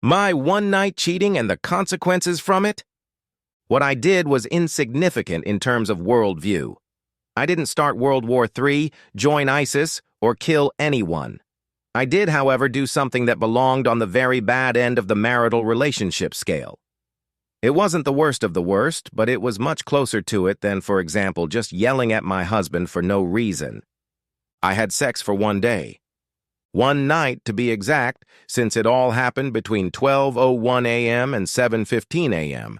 My one-night cheating and the consequences from it? What I did was insignificant in terms of worldview. I didn't start World War III, join ISIS, or kill anyone. I did, however, do something that belonged on the very bad end of the marital relationship scale. It wasn't the worst of the worst, but it was much closer to it than, for example, just yelling at my husband for no reason. I had sex for one day. One night, to be exact, since it all happened between 12:01 a.m. and 7:15 a.m.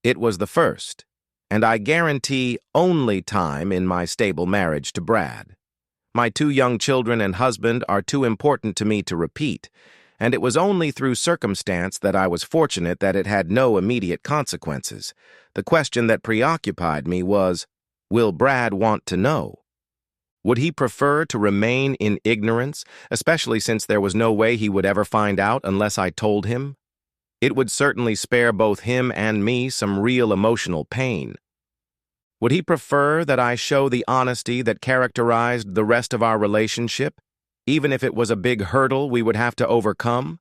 It was the first, and I guarantee only time in my stable marriage to Brad. My 2 young children and husband are too important to me to repeat, and it was only through circumstance that I was fortunate that it had no immediate consequences. The question that preoccupied me was, will Brad want to know? Would he prefer to remain in ignorance, especially since there was no way he would ever find out unless I told him? It would certainly spare both him and me some real emotional pain. Would he prefer that I show the honesty that characterized the rest of our relationship, even if it was a big hurdle we would have to overcome?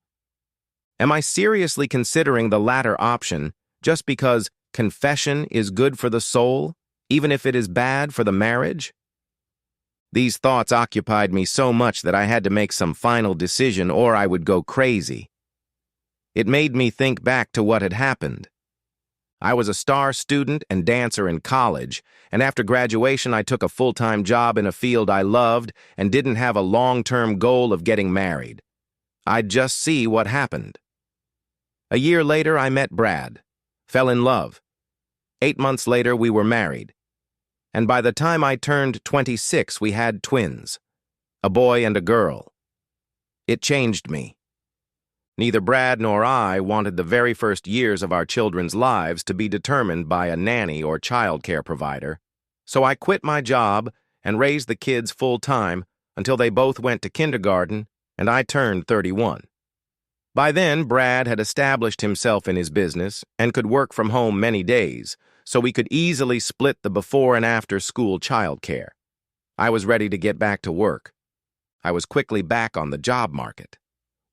Am I seriously considering the latter option just because confession is good for the soul, even if it is bad for the marriage? These thoughts occupied me so much that I had to make some final decision or I would go crazy. It made me think back to what had happened. I was a star student and dancer in college, and after graduation I took a full-time job in a field I loved and didn't have a long-term goal of getting married. I'd just see what happened. A year later I met Brad, fell in love. 8 months later we were married. And by the time I turned 26, we had twins, a boy and a girl. It changed me. Neither Brad nor I wanted the very first years of our children's lives to be determined by a nanny or childcare provider, so I quit my job and raised the kids full-time until they both went to kindergarten and I turned 31. By then, Brad had established himself in his business and could work from home many days, so we could easily split the before and after school childcare. I was ready to get back to work. I was quickly back on the job market.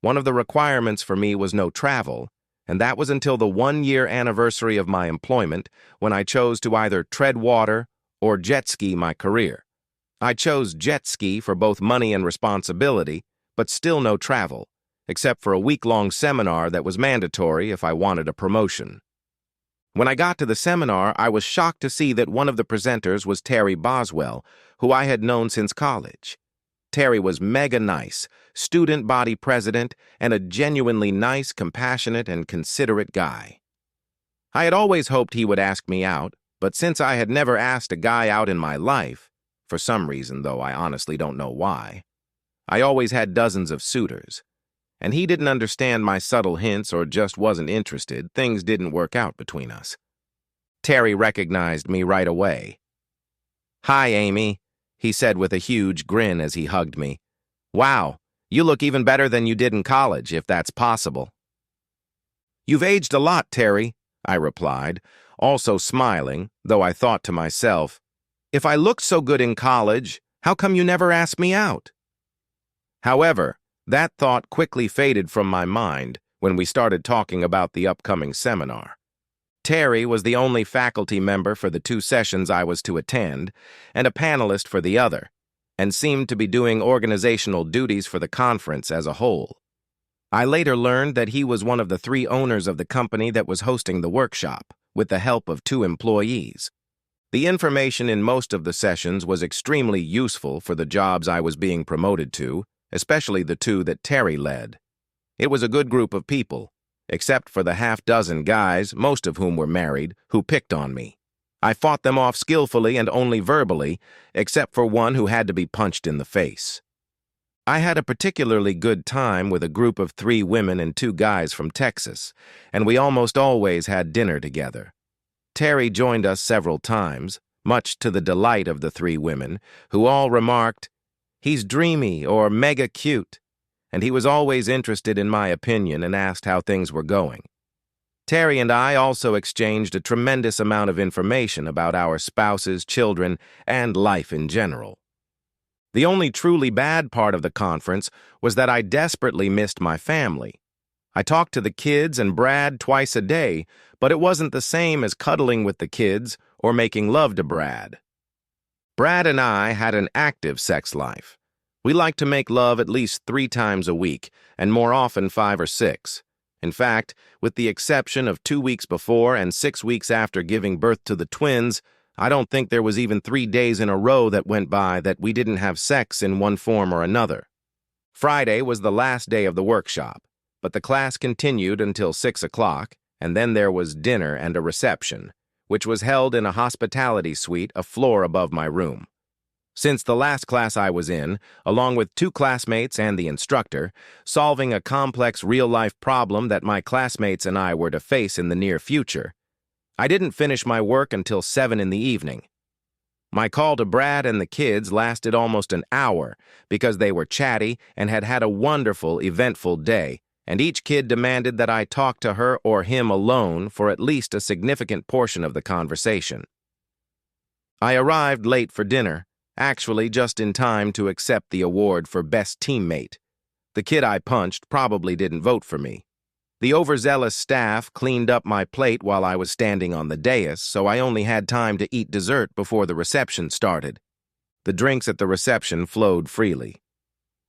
One of the requirements for me was no travel, and that was until the 1-year anniversary of my employment when I chose to either tread water or jet ski my career. I chose jet ski for both money and responsibility, but still no travel, except for a week-long seminar that was mandatory if I wanted a promotion. When I got to the seminar, I was shocked to see that one of the presenters was Terry Boswell, who I had known since college. Terry was mega nice, student body president, and a genuinely nice, compassionate, and considerate guy. I had always hoped he would ask me out, but since I had never asked a guy out in my life, for some reason, though I honestly don't know why, I always had dozens of suitors. And he didn't understand my subtle hints or just wasn't interested. Things didn't work out between us. Terry recognized me right away. "Hi, Amy," he said with a huge grin as he hugged me. "Wow, you look even better than you did in college, if that's possible." "You've aged a lot, Terry," I replied, also smiling, though I thought to myself, if I looked so good in college, how come you never asked me out? However, that thought quickly faded from my mind when we started talking about the upcoming seminar. Terry was the only faculty member for the 2 sessions I was to attend, and a panelist for the other, and seemed to be doing organizational duties for the conference as a whole. I later learned that he was one of the 3 owners of the company that was hosting the workshop, with the help of 2 employees. The information in most of the sessions was extremely useful for the jobs I was being promoted to, especially the 2 that Terry led. It was a good group of people, except for the half-dozen guys, most of whom were married, who picked on me. I fought them off skillfully and only verbally, except for one who had to be punched in the face. I had a particularly good time with a group of 3 women and 2 guys from Texas, and we almost always had dinner together. Terry joined us several times, much to the delight of the 3 women, who all remarked, "He's dreamy or mega cute," and he was always interested in my opinion and asked how things were going. Terry and I also exchanged a tremendous amount of information about our spouses, children, and life in general. The only truly bad part of the conference was that I desperately missed my family. I talked to the kids and Brad twice a day, but it wasn't the same as cuddling with the kids or making love to Brad. Brad and I had an active sex life. We liked to make love at least 3 times a week, and more often 5 or 6. In fact, with the exception of 2 weeks before and 6 weeks after giving birth to the twins, I don't think there was even 3 days in a row that went by that we didn't have sex in one form or another. Friday was the last day of the workshop, but the class continued until 6 o'clock, and then there was dinner and a reception, which was held in a hospitality suite a floor above my room. Since the last class I was in, along with 2 classmates and the instructor, solving a complex real-life problem that my classmates and I were to face in the near future, I didn't finish my work until 7 in the evening. My call to Brad and the kids lasted almost an hour because they were chatty and had had a wonderful, eventful day, and each kid demanded that I talk to her or him alone for at least a significant portion of the conversation. I arrived late for dinner, actually just in time to accept the award for Best Teammate. The kid I punched probably didn't vote for me. The overzealous staff cleaned up my plate while I was standing on the dais, so I only had time to eat dessert before the reception started. The drinks at the reception flowed freely.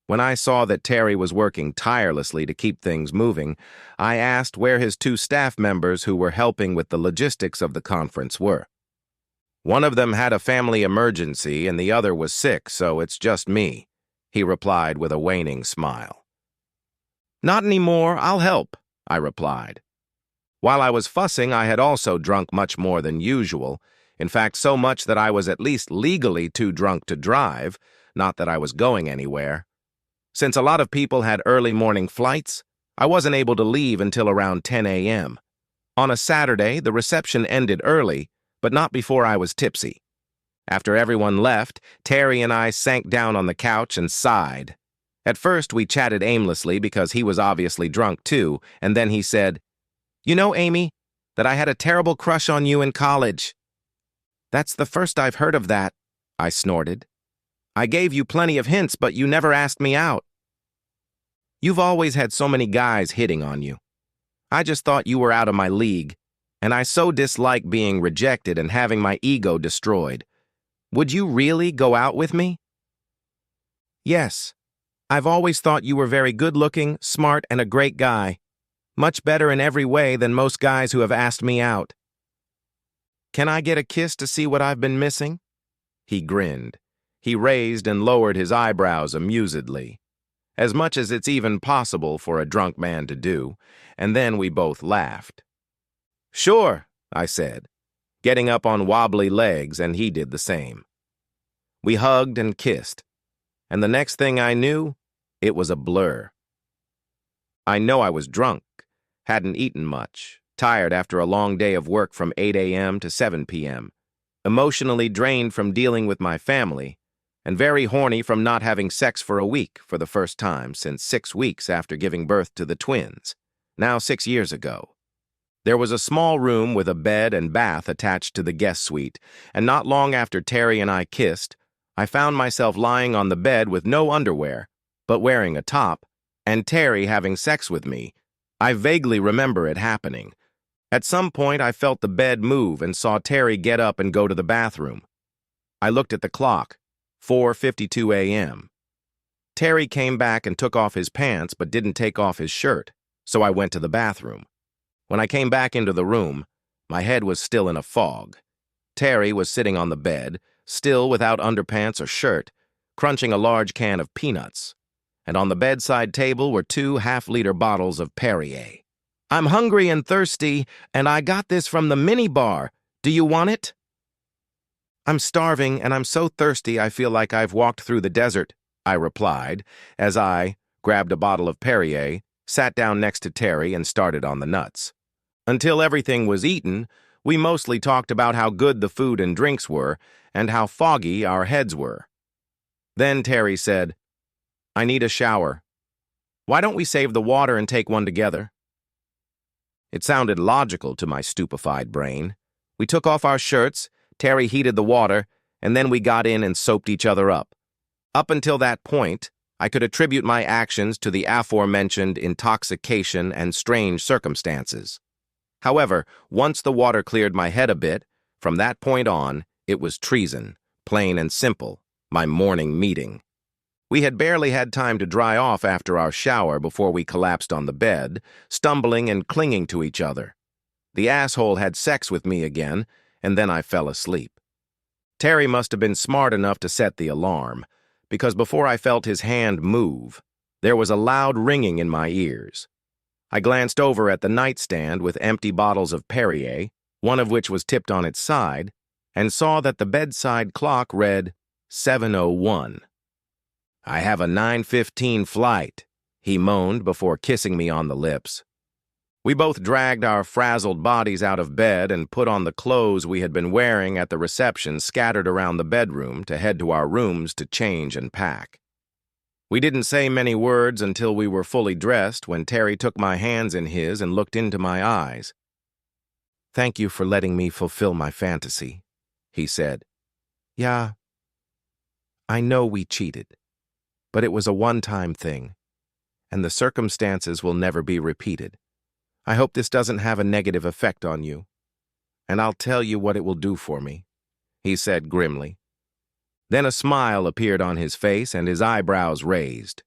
When I saw that Terry was working tirelessly to keep things moving, I asked where his 2 staff members who were helping with the logistics of the conference were. "One of them had a family emergency and the other was sick, so it's just me," he replied with a waning smile. "Not anymore, I'll help," I replied. While I was fussing, I had also drunk much more than usual, in fact so much that I was at least legally too drunk to drive, not that I was going anywhere. Since a lot of people had early morning flights, I wasn't able to leave until around 10 a.m. On a Saturday, the reception ended early, but not before I was tipsy. After everyone left, Terry and I sank down on the couch and sighed. At first, we chatted aimlessly because he was obviously drunk too, and then he said, "You know, Amy, that I had a terrible crush on you in college." "That's the first I've heard of that," I snorted. "I gave you plenty of hints, but you never asked me out." "You've always had so many guys hitting on you. I just thought you were out of my league, and I so dislike being rejected and having my ego destroyed. Would you really go out with me?" "Yes. I've always thought you were very good-looking, smart, and a great guy. Much better in every way than most guys who have asked me out." "Can I get a kiss to see what I've been missing?" He grinned. He raised and lowered his eyebrows amusedly, as much as it's even possible for a drunk man to do, and then we both laughed. "Sure," I said, getting up on wobbly legs, and he did the same. We hugged and kissed, and the next thing I knew, it was a blur. I know I was drunk, hadn't eaten much, tired after a long day of work from 8 a.m. to 7 p.m., emotionally drained from dealing with my family, and very horny from not having sex for a week for the first time since 6 weeks after giving birth to the twins, now 6 years ago. There was a small room with a bed and bath attached to the guest suite, and not long after Terry and I kissed, I found myself lying on the bed with no underwear, but wearing a top, and Terry having sex with me. I vaguely remember it happening. At some point, I felt the bed move and saw Terry get up and go to the bathroom. I looked at the clock. 4:52 a.m. Terry came back and took off his pants but didn't take off his shirt, so I went to the bathroom. When I came back into the room, my head was still in a fog. Terry was sitting on the bed, still without underpants or shirt, crunching a large can of peanuts, and on the bedside table were 2 half-liter bottles of Perrier. "I'm hungry and thirsty, and I got this from the minibar. Do you want it?" "I'm starving, and I'm so thirsty I feel like I've walked through the desert," I replied, as I grabbed a bottle of Perrier, sat down next to Terry, and started on the nuts. Until everything was eaten, we mostly talked about how good the food and drinks were and how foggy our heads were. Then Terry said, "I need a shower. Why don't we save the water and take one together?" It sounded logical to my stupefied brain. We took off our shirts, Terry heated the water, and then we got in and soaped each other up. Up until that point, I could attribute my actions to the aforementioned intoxication and strange circumstances. However, once the water cleared my head a bit, from that point on, it was treason, plain and simple, my morning meeting. We had barely had time to dry off after our shower before we collapsed on the bed, stumbling and clinging to each other. The asshole had sex with me again, and then I fell asleep. Terry must have been smart enough to set the alarm, because before I felt his hand move, there was a loud ringing in my ears. I glanced over at the nightstand with empty bottles of Perrier, one of which was tipped on its side, and saw that the bedside clock read 7:01. "I have a 9:15 flight," he moaned before kissing me on the lips. We both dragged our frazzled bodies out of bed and put on the clothes we had been wearing at the reception scattered around the bedroom to head to our rooms to change and pack. We didn't say many words until we were fully dressed when Terry took my hands in his and looked into my eyes. "Thank you for letting me fulfill my fantasy," he said. "Yeah, I know we cheated, but it was a one-time thing, and the circumstances will never be repeated. I hope this doesn't have a negative effect on you, and I'll tell you what it will do for me," he said grimly. Then a smile appeared on his face and his eyebrows raised.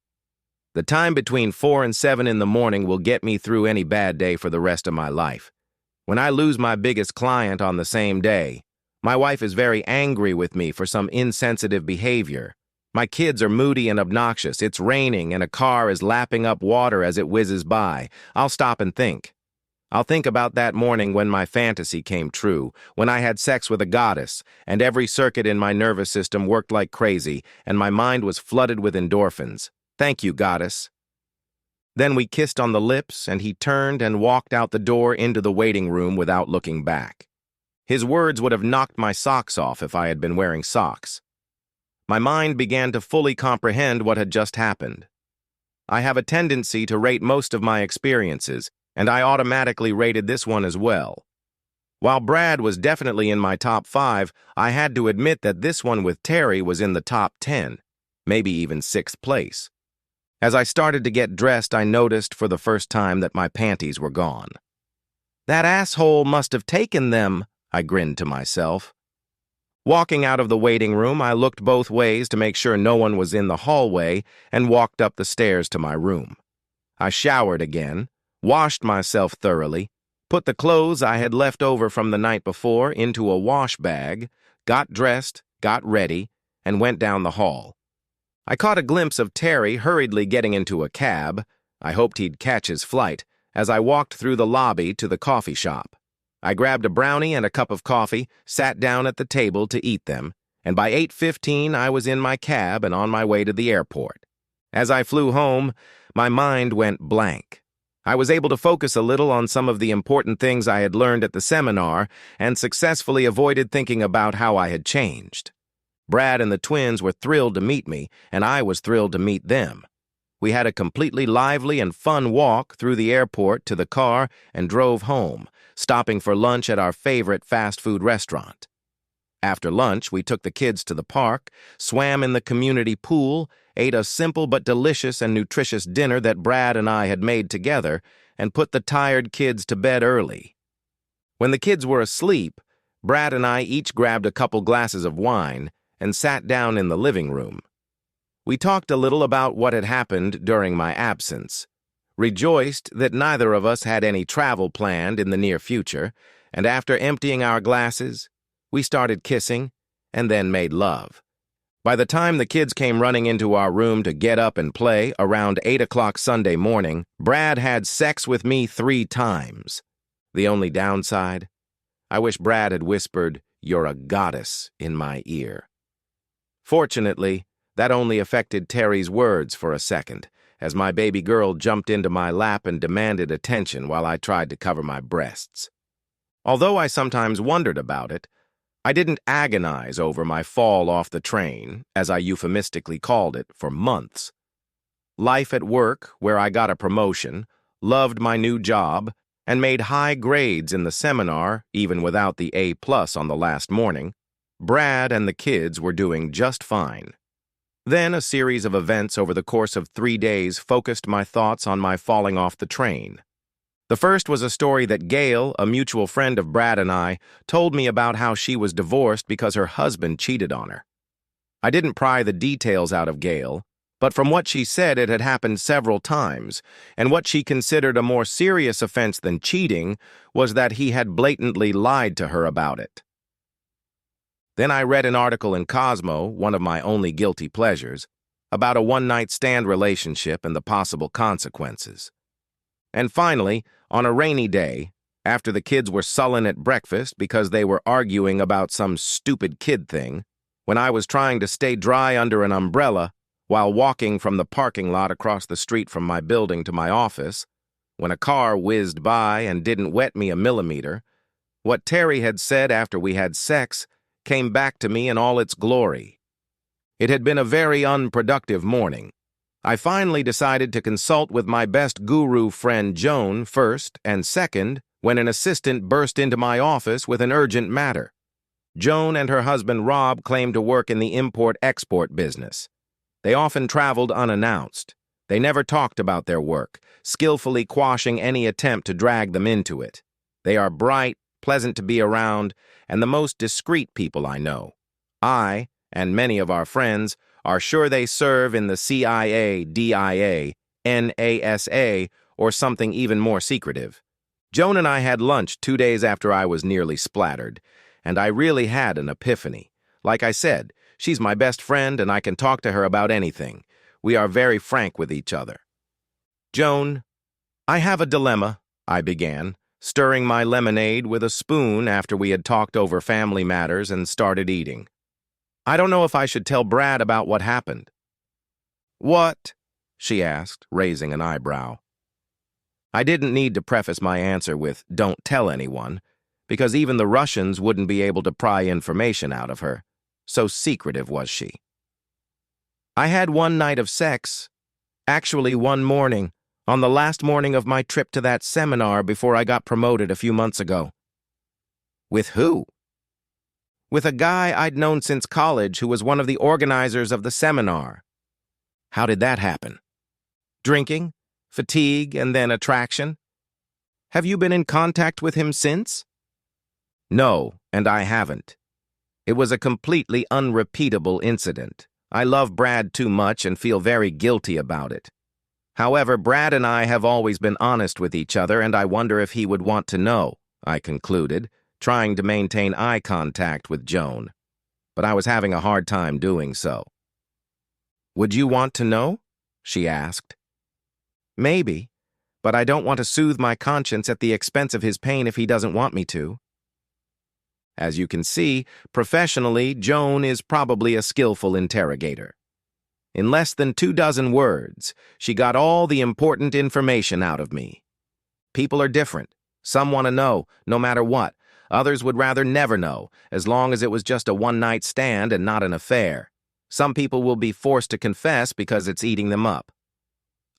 "The time between 4 and 7 in the morning will get me through any bad day for the rest of my life. When I lose my biggest client on the same day, my wife is very angry with me for some insensitive behavior. My kids are moody and obnoxious. It's raining and a car is lapping up water as it whizzes by. I'll stop and think. I'll think about that morning when my fantasy came true, when I had sex with a goddess, and every circuit in my nervous system worked like crazy, and my mind was flooded with endorphins. Thank you, goddess." Then we kissed on the lips, and he turned and walked out the door into the waiting room without looking back. His words would have knocked my socks off if I had been wearing socks. My mind began to fully comprehend what had just happened. I have a tendency to rate most of my experiences, and I automatically rated this one as well. While Brad was definitely in my top 5, I had to admit that this one with Terry was in the top 10, maybe even 6th place. As I started to get dressed, I noticed for the first time that my panties were gone. "That asshole must have taken them," I grinned to myself. Walking out of the waiting room, I looked both ways to make sure no one was in the hallway and walked up the stairs to my room. I showered again, washed myself thoroughly, put the clothes I had left over from the night before into a wash bag, got dressed, got ready, and went down the hall. I caught a glimpse of Terry hurriedly getting into a cab. I hoped he'd catch his flight as I walked through the lobby to the coffee shop. I grabbed a brownie and a cup of coffee, sat down at the table to eat them, and by 8:15 I was in my cab and on my way to the airport. As I flew home, my mind went blank. I was able to focus a little on some of the important things I had learned at the seminar and successfully avoided thinking about how I had changed. Brad and the twins were thrilled to meet me, and I was thrilled to meet them. We had a completely lively and fun walk through the airport to the car and drove home, stopping for lunch at our favorite fast food restaurant. After lunch, we took the kids to the park, swam in the community pool, ate a simple but delicious and nutritious dinner that Brad and I had made together, and put the tired kids to bed early. When the kids were asleep, Brad and I each grabbed a couple glasses of wine and sat down in the living room. We talked a little about what had happened during my absence, rejoiced that neither of us had any travel planned in the near future, and after emptying our glasses, we started kissing and then made love. By the time the kids came running into our room to get up and play around 8 o'clock Sunday morning, Brad had sex with me 3 times. The only downside? I wish Brad had whispered, "You're a goddess," in my ear. Fortunately, that only affected Terry's words for a second, as my baby girl jumped into my lap and demanded attention while I tried to cover my breasts. Although I sometimes wondered about it, I didn't agonize over my fall off the train, as I euphemistically called it, for months. Life at work, where I got a promotion, loved my new job, and made high grades in the seminar, even without the A+ on the last morning, Brad and the kids were doing just fine. Then a series of events over the course of 3 days focused my thoughts on my falling off the train. The first was a story that Gail, a mutual friend of Brad and I, told me about how she was divorced because her husband cheated on her. I didn't pry the details out of Gail, but from what she said it had happened several times, and what she considered a more serious offense than cheating was that he had blatantly lied to her about it. Then I read an article in Cosmo, one of my only guilty pleasures, about a one-night stand relationship and the possible consequences. And finally, on a rainy day, after the kids were sullen at breakfast because they were arguing about some stupid kid thing, when I was trying to stay dry under an umbrella while walking from the parking lot across the street from my building to my office, when a car whizzed by and didn't wet me a millimeter, what Terry had said after we had sex came back to me in all its glory. It had been a very unproductive morning. I finally decided to consult with my best guru friend Joan first and second when an assistant burst into my office with an urgent matter. Joan and her husband Rob claimed to work in the import-export business. They often traveled unannounced. They never talked about their work, skillfully quashing any attempt to drag them into it. They are bright, pleasant to be around, and the most discreet people I know. I, and many of our friends, are sure they serve in the CIA, DIA, NASA, or something even more secretive. Joan and I had lunch 2 days after I was nearly splattered, and I really had an epiphany. Like I said, she's my best friend and I can talk to her about anything. We are very frank with each other. Joan, I have a dilemma, I began, stirring my lemonade with a spoon after we had talked over family matters and started eating. I don't know if I should tell Brad about what happened. What? She asked, raising an eyebrow. I didn't need to preface my answer with, don't tell anyone, because even the Russians wouldn't be able to pry information out of her. So secretive was she. I had one night of sex, actually one morning, on the last morning of my trip to that seminar before I got promoted a few months ago. With who? With a guy I'd known since college who was one of the organizers of the seminar. How did that happen? Drinking, fatigue, and then attraction? Have you been in contact with him since? No, and I haven't. It was a completely unrepeatable incident. I love Brad too much and feel very guilty about it. However, Brad and I have always been honest with each other, and I wonder if he would want to know, I concluded, trying to maintain eye contact with Joan. But I was having a hard time doing so. Would you want to know? She asked. Maybe, but I don't want to soothe my conscience at the expense of his pain if he doesn't want me to. As you can see, professionally, Joan is probably a skillful interrogator. In less than 24 words, she got all the important information out of me. People are different. Some want to know, no matter what. Others would rather never know, as long as it was just a one-night stand and not an affair. Some people will be forced to confess because it's eating them up.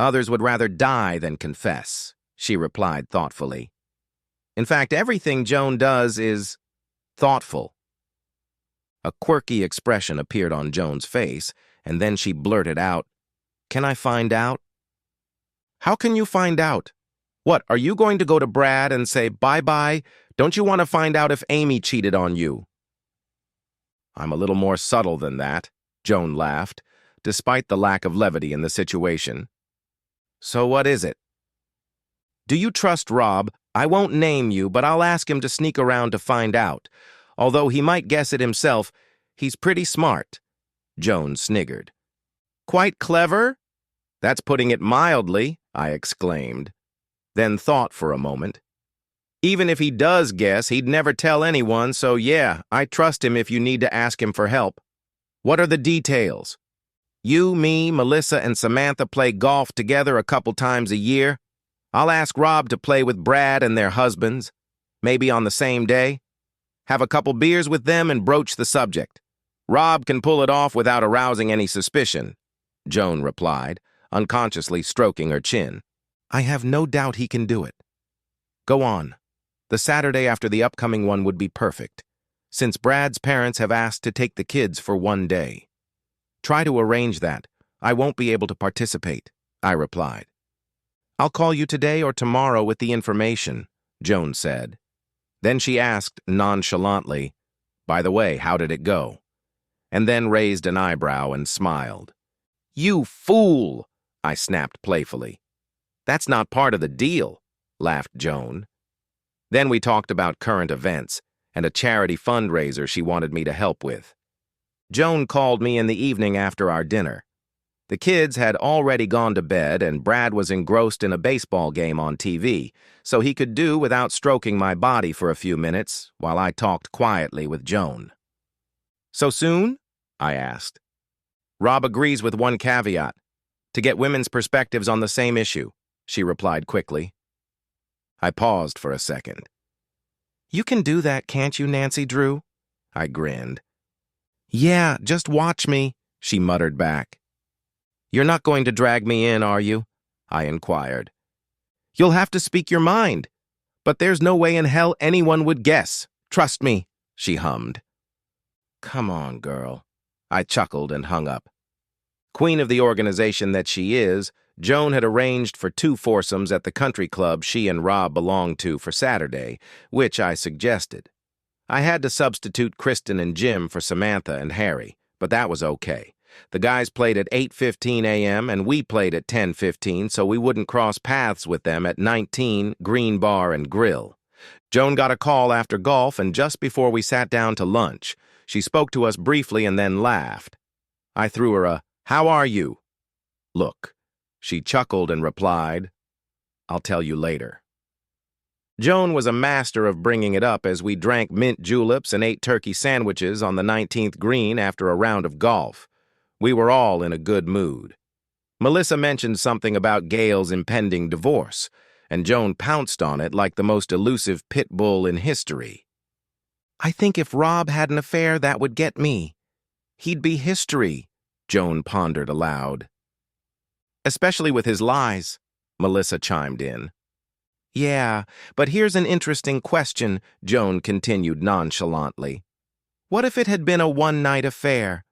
Others would rather die than confess, she replied thoughtfully. In fact, everything Joan does is thoughtful. A quirky expression appeared on Joan's face, and then she blurted out, "Can I find out?" "How can you find out? What, are you going to go to Brad and say, bye-bye? Don't you want to find out if Amy cheated on you?" I'm a little more subtle than that, Joan laughed, despite the lack of levity in the situation. So what is it? Do you trust Rob? I won't name you, but I'll ask him to sneak around to find out. Although he might guess it himself, he's pretty smart. Joan sniggered. Quite clever? That's putting it mildly, I exclaimed, then thought for a moment. Even if he does guess, he'd never tell anyone, so yeah, I trust him if you need to ask him for help. What are the details? You, me, Melissa, and Samantha play golf together a couple times a year. I'll ask Rob to play with Brad and their husbands, maybe on the same day. Have a couple beers with them and broach the subject. Rob can pull it off without arousing any suspicion, Joan replied, unconsciously stroking her chin. I have no doubt he can do it. Go on. The Saturday after the upcoming one would be perfect, since Brad's parents have asked to take the kids for one day. Try to arrange that. I won't be able to participate, I replied. I'll call you today or tomorrow with the information, Joan said. Then she asked nonchalantly, by the way, how did it go? And then raised an eyebrow and smiled. You fool, I snapped playfully. That's not part of the deal, laughed Joan. Then we talked about current events and a charity fundraiser she wanted me to help with. Joan called me in the evening after our dinner. The kids had already gone to bed and Brad was engrossed in a baseball game on TV, so he could do without stroking my body for a few minutes while I talked quietly with Joan. So soon? I asked. Rob agrees with one caveat, to get women's perspectives on the same issue, she replied quickly. I paused for a second. You can do that, can't you, Nancy Drew? I grinned. Yeah, just watch me, she muttered back. You're not going to drag me in, are you? I inquired. You'll have to speak your mind. But there's no way in hell anyone would guess. Trust me, she hummed. Come on, girl. I chuckled and hung up. Queen of the organization that she is, Joan had arranged for 2 foursomes at the country club she and Rob belonged to for Saturday, which I suggested. I had to substitute Kristen and Jim for Samantha and Harry, but that was okay. The guys played at 8:15 a.m. and we played at 10:15, so we wouldn't cross paths with them at 19 Green Bar and Grill. Joan got a call after golf, and just before we sat down to lunch, she spoke to us briefly and then laughed. I threw her a, "How are you?" look. She chuckled and replied, "I'll tell you later." Joan was a master of bringing it up as we drank mint juleps and ate turkey sandwiches on the 19th green after a round of golf. We were all in a good mood. Melissa mentioned something about Gail's impending divorce, and Joan pounced on it like the most elusive pit bull in history. I think if Rob had an affair, that would get me. He'd be history, Joan pondered aloud. Especially with his lies, Melissa chimed in. Yeah, but here's an interesting question, Joan continued nonchalantly. What if it had been a one-night affair?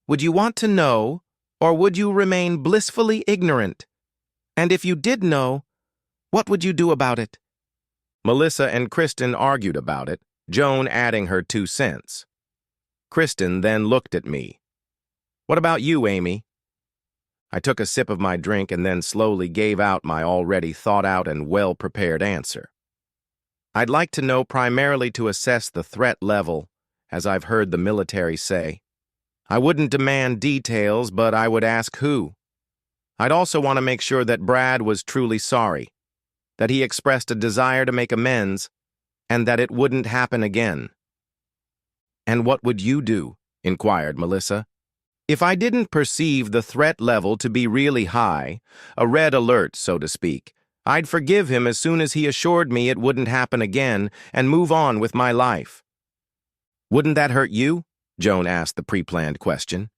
Would you want to know, or would you remain blissfully ignorant? And if you did know, what would you do about it? Melissa and Kristen argued about it, Joan adding her 2 cents. Kristen then looked at me. What about you, Amy? I took a sip of my drink and then slowly gave out my already thought-out and well-prepared answer. I'd like to know primarily to assess the threat level, as I've heard the military say. I wouldn't demand details, but I would ask who. I'd also want to make sure that Brad was truly sorry, that he expressed a desire to make amends, and that it wouldn't happen again. And what would you do? Inquired Melissa. If I didn't perceive the threat level to be really high, a red alert, so to speak, I'd forgive him as soon as he assured me it wouldn't happen again and move on with my life. Wouldn't that hurt you? Joan asked the pre-planned question.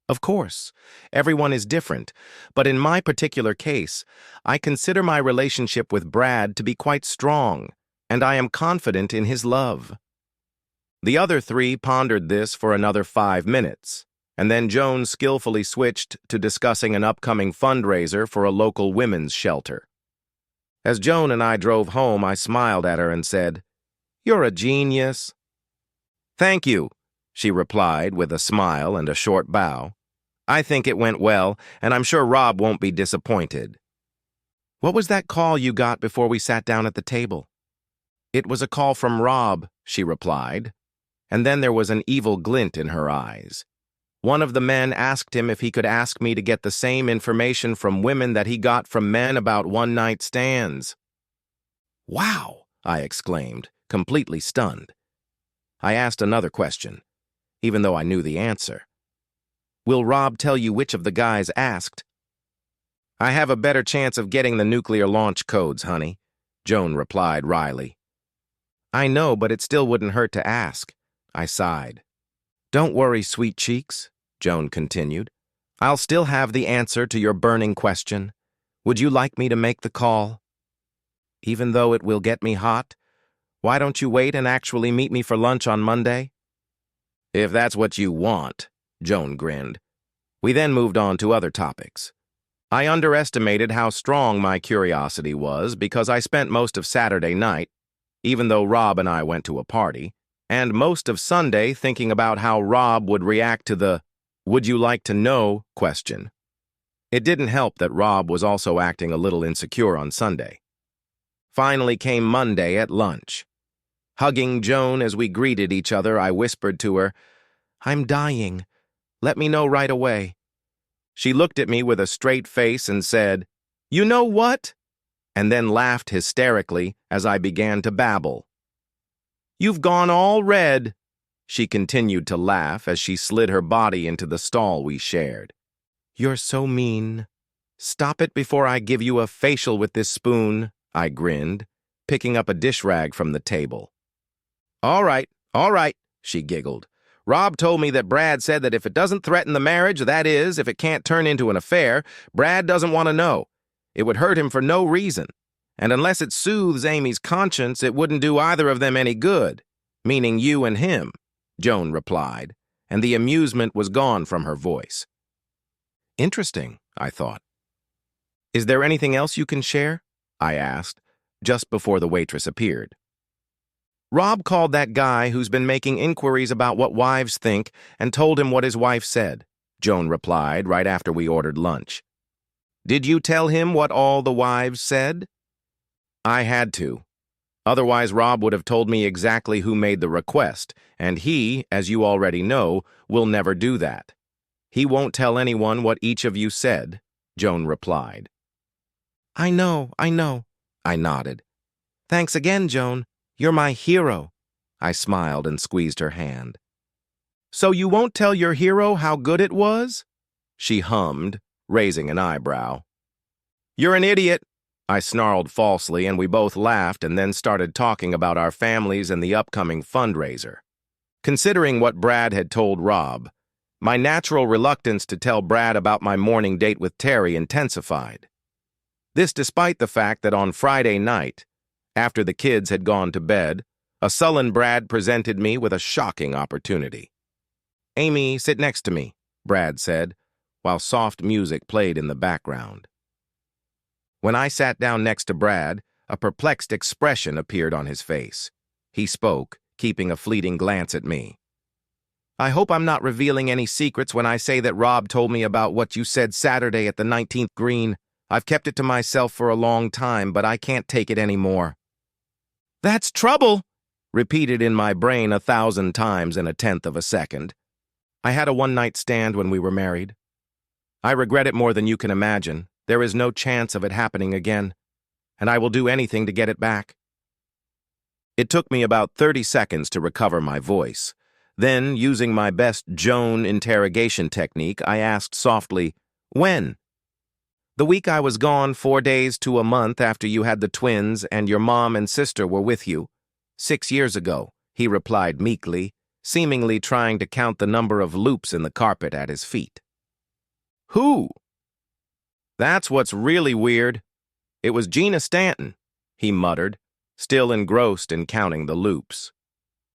Of course, everyone is different, but in my particular case, I consider my relationship with Brad to be quite strong, and I am confident in his love. The other 3 pondered this for another 5 minutes, and then Joan skillfully switched to discussing an upcoming fundraiser for a local women's shelter. As Joan and I drove home, I smiled at her and said, "You're a genius." "Thank you," she replied with a smile and a short bow. "I think it went well, and I'm sure Rob won't be disappointed." "What was that call you got before we sat down at the table?" "It was a call from Rob," she replied, and then there was an evil glint in her eyes. One of the men asked him if he could ask me to get the same information from women that he got from men about one-night stands. "Wow!" I exclaimed, completely stunned. I asked another question, even though I knew the answer. "Will Rob tell you which of the guys asked?" "I have a better chance of getting the nuclear launch codes, honey," Joan replied wryly. "I know, but it still wouldn't hurt to ask," I sighed. "Don't worry, sweet cheeks," Joan continued. "I'll still have the answer to your burning question. Would you like me to make the call? Even though it will get me hot, why don't you wait and actually meet me for lunch on Monday?" "If that's what you want," Joan grinned. We then moved on to other topics. I underestimated how strong my curiosity was because I spent most of Saturday night, even though Rob and I went to a party, and most of Sunday thinking about how Rob would react to the "would you like to know" question. It didn't help that Rob was also acting a little insecure on Sunday. Finally came Monday at lunch. Hugging Joan as we greeted each other, I whispered to her, "I'm dying. Let me know right away." She looked at me with a straight face and said, "You know what?" and then laughed hysterically as I began to babble. "You've gone all red." She continued to laugh as she slid her body into the stall we shared. "You're so mean. Stop it before I give you a facial with this spoon," I grinned, picking up a dish rag from the table. All right, she giggled. "Rob told me that Brad said that if it doesn't threaten the marriage, that is, if it can't turn into an affair, Brad doesn't want to know. It would hurt him for no reason. And unless it soothes Amy's conscience, it wouldn't do either of them any good. Meaning you and him," Joan replied, and the amusement was gone from her voice. Interesting, I thought. "Is there anything else you can share?" I asked, just before the waitress appeared. "Rob called that guy who's been making inquiries about what wives think and told him what his wife said," Joan replied right after we ordered lunch. "Did you tell him what all the wives said?" "I had to. Otherwise, Rob would have told me exactly who made the request, and he, as you already know, will never do that. He won't tell anyone what each of you said," Joan replied. I know, I nodded. "Thanks again, Joan. You're my hero." I smiled and squeezed her hand. "So you won't tell your hero how good it was?" she hummed, raising an eyebrow. "You're an idiot," I snarled falsely, and we both laughed and then started talking about our families and the upcoming fundraiser. Considering what Brad had told Rob, my natural reluctance to tell Brad about my morning date with Terry intensified. This despite the fact that on Friday night, after the kids had gone to bed, a sullen Brad presented me with a shocking opportunity. "Amy, sit next to me," Brad said, while soft music played in the background. When I sat down next to Brad, a perplexed expression appeared on his face. He spoke, keeping a fleeting glance at me. "I hope I'm not revealing any secrets when I say that Rob told me about what you said Saturday at the 19th green. I've kept it to myself for a long time, but I can't take it anymore." "That's trouble," repeated in my brain 1,000 times in a tenth of a second. "I had a one-night stand when we were married. I regret it more than you can imagine. There is no chance of it happening again, and I will do anything to get it back." It took me about 30 seconds to recover my voice. Then, using my best Joan interrogation technique, I asked softly, "When?" "The week I was gone, 4 days to a month after you had the twins and your mom and sister were with you. 6 years ago," he replied meekly, seemingly trying to count the number of loops in the carpet at his feet. "Who?" "That's what's really weird. It was Gina Stanton," he muttered, still engrossed in counting the loops.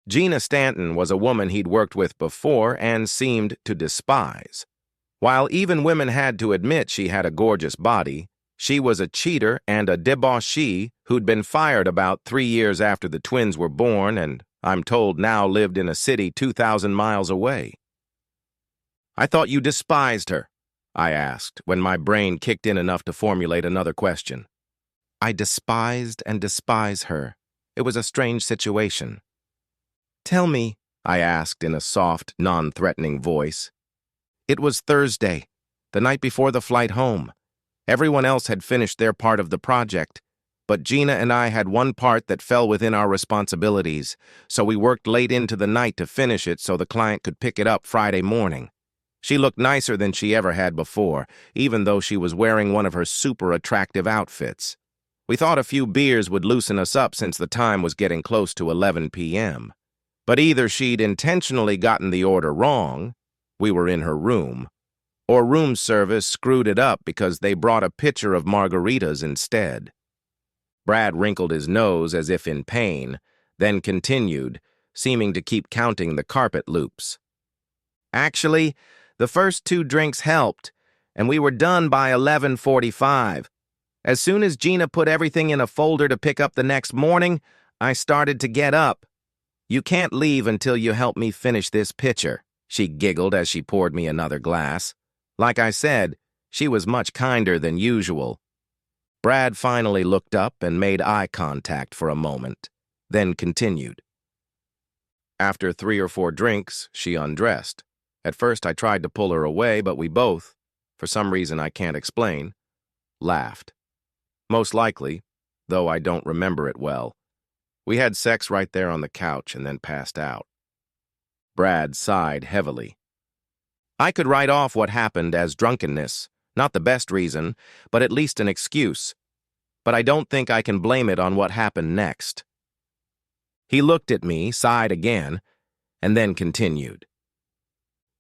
Gina Stanton was a woman he'd worked with before and seemed to despise. While even women had to admit she had a gorgeous body, she was a cheater and a debauchee who'd been fired about 3 years after the twins were born and, I'm told, now lived in a city 2,000 miles away. "I thought you despised her," I asked, when my brain kicked in enough to formulate another question. "I despised and despise her. It was a strange situation." "Tell me," I asked in a soft, non-threatening voice. "It was Thursday, the night before the flight home. Everyone else had finished their part of the project, but Gina and I had one part that fell within our responsibilities, so we worked late into the night to finish it so the client could pick it up Friday morning. She looked nicer than she ever had before, even though she was wearing one of her super attractive outfits. We thought a few beers would loosen us up since the time was getting close to 11 p.m. But either she'd intentionally gotten the order wrong, we were in her room, or room service screwed it up because they brought a pitcher of margaritas instead." Brad wrinkled his nose as if in pain, then continued, seeming to keep counting the carpet loops. "Actually, The first 2 drinks helped, and we were done by 11:45. As soon as Gina put everything in a folder to pick up the next morning, I started to get up. "You can't leave until you help me finish this pitcher," she giggled as she poured me another glass. Like I said, she was much kinder than usual. Brad finally looked up and made eye contact for a moment, then continued. After 3 or 4 drinks, she undressed. At first I tried to pull her away, but we both, for some reason I can't explain, laughed. Most likely, though I don't remember it well. We had sex right there on the couch and then passed out. Brad sighed heavily. I could write off what happened as drunkenness, not the best reason, but at least an excuse. But I don't think I can blame it on what happened next. He looked at me, sighed again, and then continued.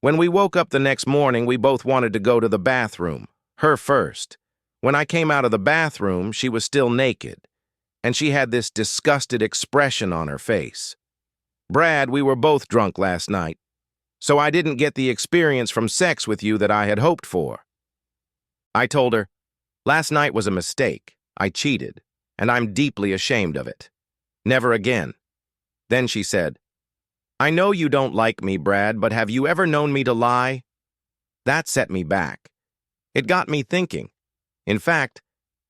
When we woke up the next morning, we both wanted to go to the bathroom, her first. When I came out of the bathroom, she was still naked, and she had this disgusted expression on her face. "Brad, we were both drunk last night, so I didn't get the experience from sex with you that I had hoped for." I told her, "Last night was a mistake. I cheated, and I'm deeply ashamed of it. Never again." Then she said, "I know you don't like me, Brad, but have you ever known me to lie?" That set me back. It got me thinking. In fact,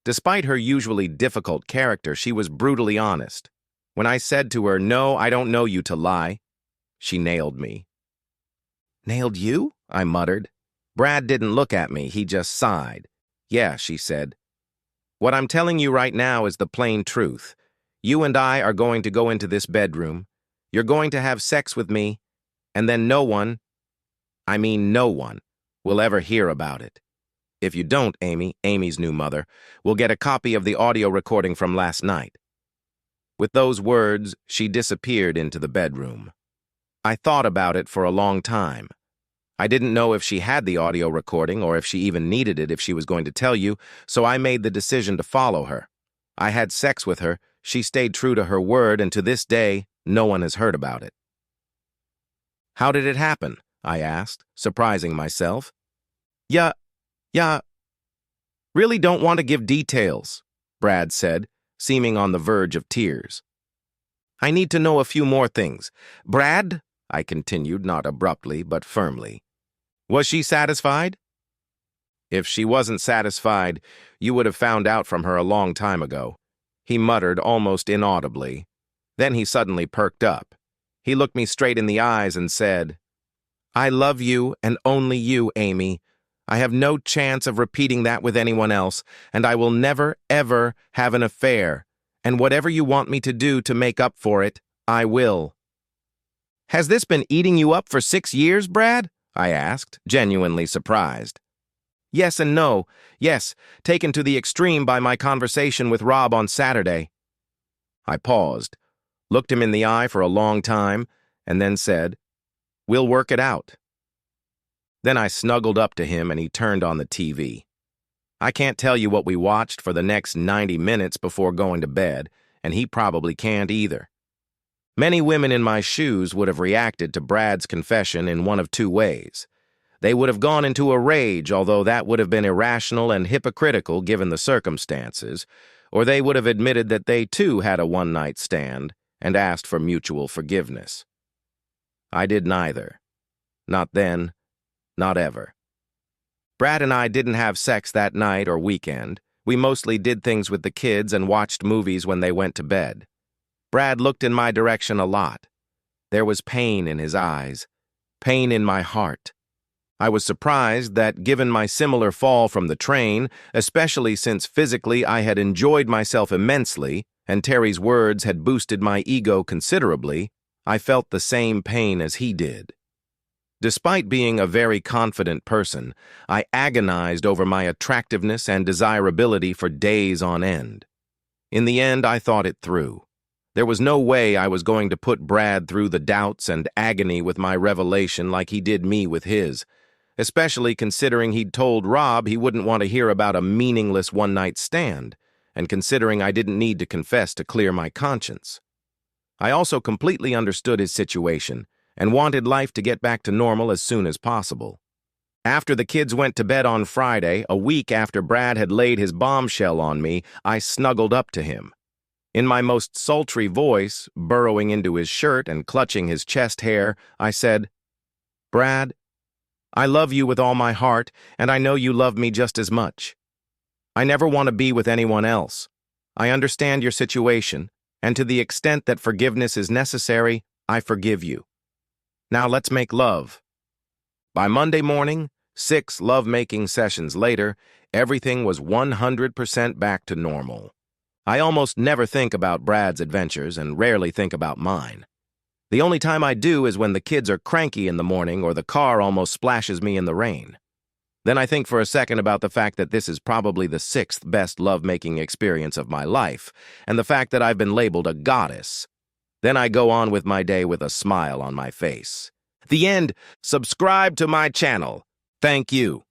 despite her usually difficult character, she was brutally honest. When I said to her, "No, I don't know you to lie," she nailed me. "Nailed you?" I muttered. Brad didn't look at me, he just sighed. "Yeah," she said. "What I'm telling you right now is the plain truth. You and I are going to go into this bedroom. You're going to have sex with me, and then no one will ever hear about it. If you don't, Amy's new mother, will get a copy of the audio recording from last night." With those words, she disappeared into the bedroom. I thought about it for a long time. I didn't know if she had the audio recording or if she even needed it if she was going to tell you, so I made the decision to follow her. I had sex with her, she stayed true to her word, and to this day, no one has heard about it. "How did it happen?" I asked, surprising myself. Yeah, really don't want to give details," Brad said, seeming on the verge of tears. "I need to know a few more things. Brad," I continued, not abruptly, but firmly, "was she satisfied?" "If she wasn't satisfied, you would have found out from her a long time ago," he muttered almost inaudibly. Then he suddenly perked up. He looked me straight in the eyes and said, "I love you and only you, Amy. I have no chance of repeating that with anyone else, and I will never, ever have an affair. And whatever you want me to do to make up for it, I will." "Has this been eating you up for 6 years, Brad?" I asked, genuinely surprised. "Yes and no. Yes, taken to the extreme by my conversation with Rob on Saturday." I paused, looked him in the eye for a long time, and then said, "We'll work it out." Then I snuggled up to him and he turned on the TV. I can't tell you what we watched for the next 90 minutes before going to bed, and he probably can't either. Many women in my shoes would have reacted to Brad's confession in one of 2 ways. They would have gone into a rage, although that would have been irrational and hypocritical given the circumstances, or they would have admitted that they too had a one-night stand and asked for mutual forgiveness. I did neither. Not then, not ever. Brad and I didn't have sex that night or weekend. We mostly did things with the kids and watched movies when they went to bed. Brad looked in my direction a lot. There was pain in his eyes, pain in my heart. I was surprised that, given my similar fall from the train, especially since physically I had enjoyed myself immensely, and Terry's words had boosted my ego considerably, I felt the same pain as he did. Despite being a very confident person, I agonized over my attractiveness and desirability for days on end. In the end, I thought it through. There was no way I was going to put Brad through the doubts and agony with my revelation like he did me with his, especially considering he'd told Rob he wouldn't want to hear about a meaningless one-night stand, and considering I didn't need to confess to clear my conscience. I also completely understood his situation and wanted life to get back to normal as soon as possible. After the kids went to bed on Friday, a week after Brad had laid his bombshell on me, I snuggled up to him. In my most sultry voice, burrowing into his shirt and clutching his chest hair, I said, "Brad, I love you with all my heart, and I know you love me just as much. I never want to be with anyone else. I understand your situation, and to the extent that forgiveness is necessary, I forgive you. Now let's make love." By Monday morning, 6 love-making sessions later, everything was 100% back to normal. I almost never think about Brad's adventures and rarely think about mine. The only time I do is when the kids are cranky in the morning or the car almost splashes me in the rain. Then I think for a second about the fact that this is probably the 6th best love-making experience of my life, and the fact that I've been labeled a goddess. Then I go on with my day with a smile on my face. The end. Subscribe to my channel. Thank you.